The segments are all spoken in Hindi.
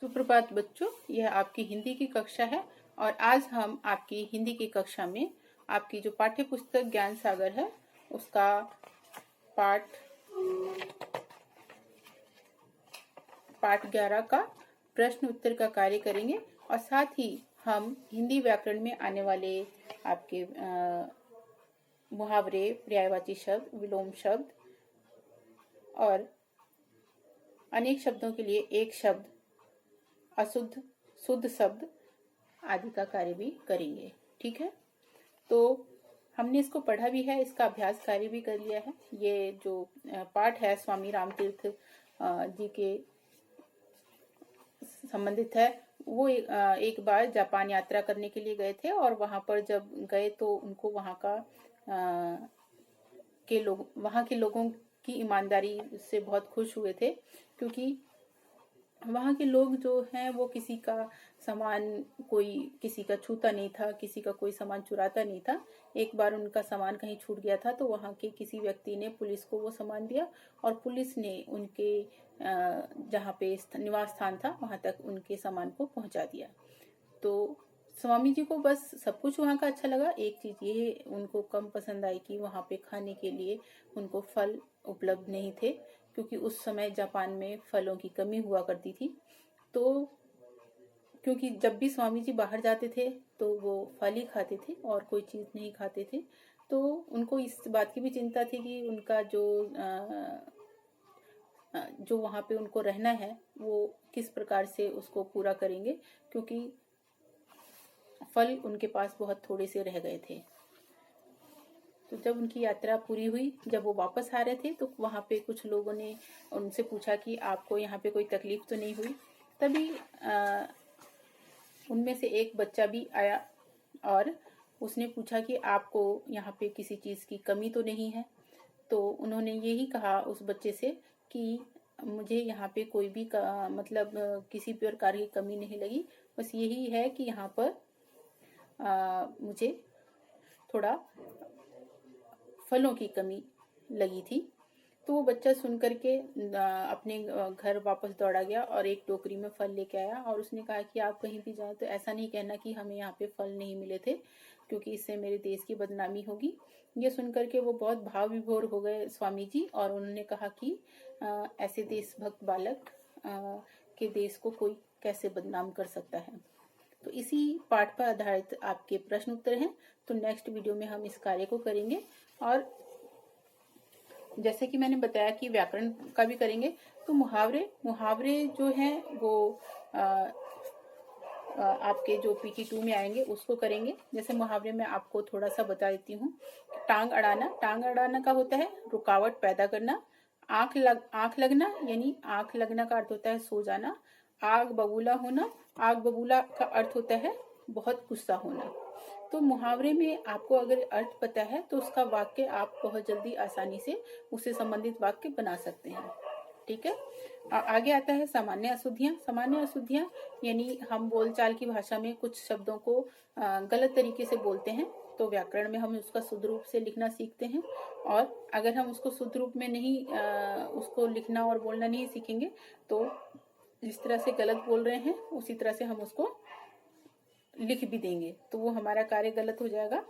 सुप्रभात बच्चों, यह आपकी हिंदी की कक्षा है और आज हम आपकी हिंदी की कक्षा में आपकी जो पाठ्य पुस्तक ज्ञान सागर है उसका पाठ 11 का प्रश्न उत्तर का कार्य करेंगे और साथ ही हम हिंदी व्याकरण में आने वाले आपके मुहावरे, पर्यायवाची शब्द, विलोम शब्द और अनेक शब्दों के लिए एक शब्द, अशुद्ध, शुद्ध शब्द आदि का कार्य भी करेंगे। ठीक है, तो हमने इसको पढ़ा भी है, इसका अभ्यास कार्य भी कर लिया है। ये जो पाठ है स्वामी रामतीर्थ जी के संबंधित है। वो एक बार जापान यात्रा करने के लिए गए थे और वहां पर जब गए तो उनको वहां के लोगों की ईमानदारी से बहुत खुश हुए थे, क्योंकि वहाँ के लोग जो हैं वो किसी का सामान किसी का छूता नहीं था, किसी का कोई सामान चुराता नहीं था। एक बार उनका सामान कहीं छूट गया था तो वहाँ के किसी व्यक्ति ने पुलिस को वो सामान दिया और पुलिस ने उनके जहाँ पे निवास स्थान था वहाँ तक उनके सामान को पहुँचा दिया। तो स्वामी जी को बस सब कुछ वहाँ का अच्छा लगा, एक चीज ये उनको कम पसंद आई कि वहाँ पे खाने के लिए उनको फल उपलब्ध नहीं थे, क्योंकि उस समय जापान में फलों की कमी हुआ करती थी। तो क्योंकि जब भी स्वामी जी बाहर जाते थे तो वो फल ही खाते थे और कोई चीज नहीं खाते थे। तो उनको इस बात की भी चिंता थी कि उनका जो वहाँ पे उनको रहना है वो किस प्रकार से उसको पूरा करेंगे, क्योंकि फल उनके पास बहुत थोड़े से रह गए थे। तो जब उनकी यात्रा पूरी हुई, जब वो वापस आ रहे थे तो वहाँ पे कुछ लोगों ने उनसे पूछा कि आपको यहाँ पे कोई तकलीफ तो नहीं हुई। तभी उनमें से एक बच्चा भी आया और उसने पूछा कि आपको यहाँ पे किसी चीज़ की कमी तो नहीं है। तो उन्होंने यही कहा उस बच्चे से कि मुझे यहाँ पे कोई भी मतलब किसी भी प्रकार की कमी नहीं लगी, बस यही है कि यहाँ पर मुझे थोड़ा फलों की कमी लगी थी। तो वो बच्चा सुन करके अपने घर वापस दौड़ा गया और एक टोकरी में फल लेके आया और उसने कहा कि आप कहीं भी जाएं तो ऐसा नहीं कहना कि हमें यहाँ पे फल नहीं मिले थे, क्योंकि इससे मेरे देश की बदनामी होगी। ये सुन करके वो बहुत भाव विभोर हो गए स्वामी जी और उन्होंने कहा कि ऐसे देशभक्त बालक के देश को कोई कैसे बदनाम कर सकता है। तो इसी पाठ पर आधारित आपके प्रश्न उत्तर हैं। तो नेक्स्ट वीडियो में हम इस कार्य को करेंगे और जैसे कि मैंने बताया कि व्याकरण का भी करेंगे। तो मुहावरे जो हैं वो आपके जो PT2 में आएंगे उसको करेंगे। जैसे मुहावरे में आपको थोड़ा सा बता देती हूँ। टांग अड़ाना का होता है रुकावट पैदा करना। आंख लगना यानी आंख लगना का अर्थ होता है सो जाना। आग बबूला होना, आग बबूला का अर्थ होता है बहुत गुस्सा होना। तो मुहावरे में आपको अगर अर्थ पता है तो उसका वाक्य आप बहुत जल्दी आसानी से उससे संबंधित वाक्य बना सकते हैं। ठीक है, आगे आता है सामान्य अशुद्धियां। सामान्य अशुद्धियां यानी हम बोलचाल की भाषा में कुछ शब्दों को गलत तरीके से बोलते हैं, तो व्याकरण में हम उसका शुद्ध रूप से लिखना सीखते हैं। और अगर हम उसको शुद्ध रूप में नहीं उसको लिखना और बोलना नहीं सीखेंगे तो जिस तरह से गलत बोल रहे हैं उसी तरह से हम उसको लिख भी देंगे, तो वो हमारा कार्य गलत हो जाएगा।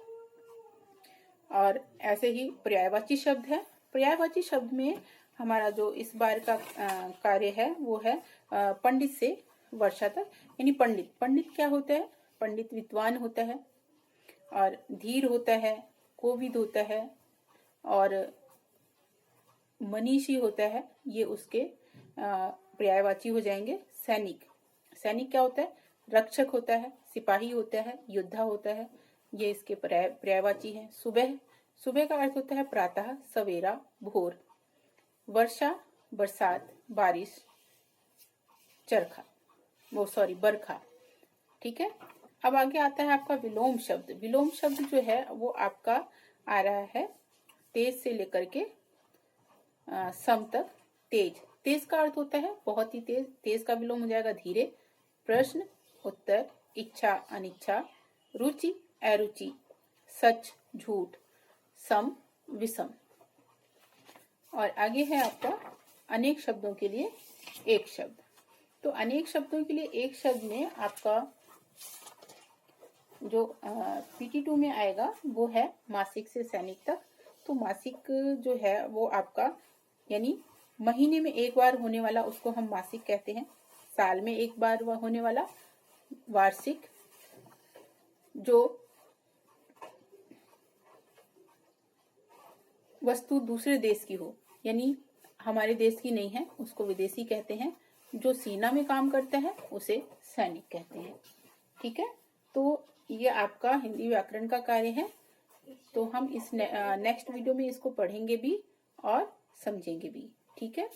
और ऐसे ही पर्यायवाची शब्द है। पर्यायवाची शब्द में हमारा जो इस बार का कार्य है वो है पंडित से वर्षा तक, यानी पंडित क्या होता है? पंडित विद्वान होता है और धीर होता है, कोविद होता है और मनीषी होता है। ये उसके पर्यायवाची हो जाएंगे। सैनिक क्या होता है? रक्षक होता है, सिपाही होता है, योद्धा होता है। ये इसके पर्यायवाची हैं। सुबह का अर्थ होता है प्रातः, सवेरा, भोर। वर्षा बरसात, बारिश, बरखा। ठीक है, अब आगे आता है आपका विलोम शब्द। विलोम शब्द जो है वो आपका आ रहा है तेज से लेकर के सम तक। तेज का अर्थ होता है बहुत ही तेज। तेज का विलोम हो जाएगा धीरे। प्रश्न उत्तर, इच्छा अनिच्छा, रुचि अरुचि, सच झूठ, सम विषम। और आगे है आपका अनेक शब्दों के लिए एक शब्द। तो अनेक शब्दों के लिए एक शब्द में आपका जो PT2 में आएगा वो है मासिक से सैनिक तक। तो मासिक जो है वो आपका यानी महीने में एक बार होने वाला उसको हम मासिक कहते हैं। साल में एक बार होने वाला वार्षिक। जो वस्तु दूसरे देश की हो यानी हमारे देश की नहीं है उसको विदेशी कहते हैं। जो सेना में काम करता है उसे सैनिक कहते हैं। ठीक है, तो ये आपका हिंदी व्याकरण का कार्य है। तो हम इस नेक्स्ट वीडियो में इसको पढ़ेंगे भी और समझेंगे भी। ठीक है।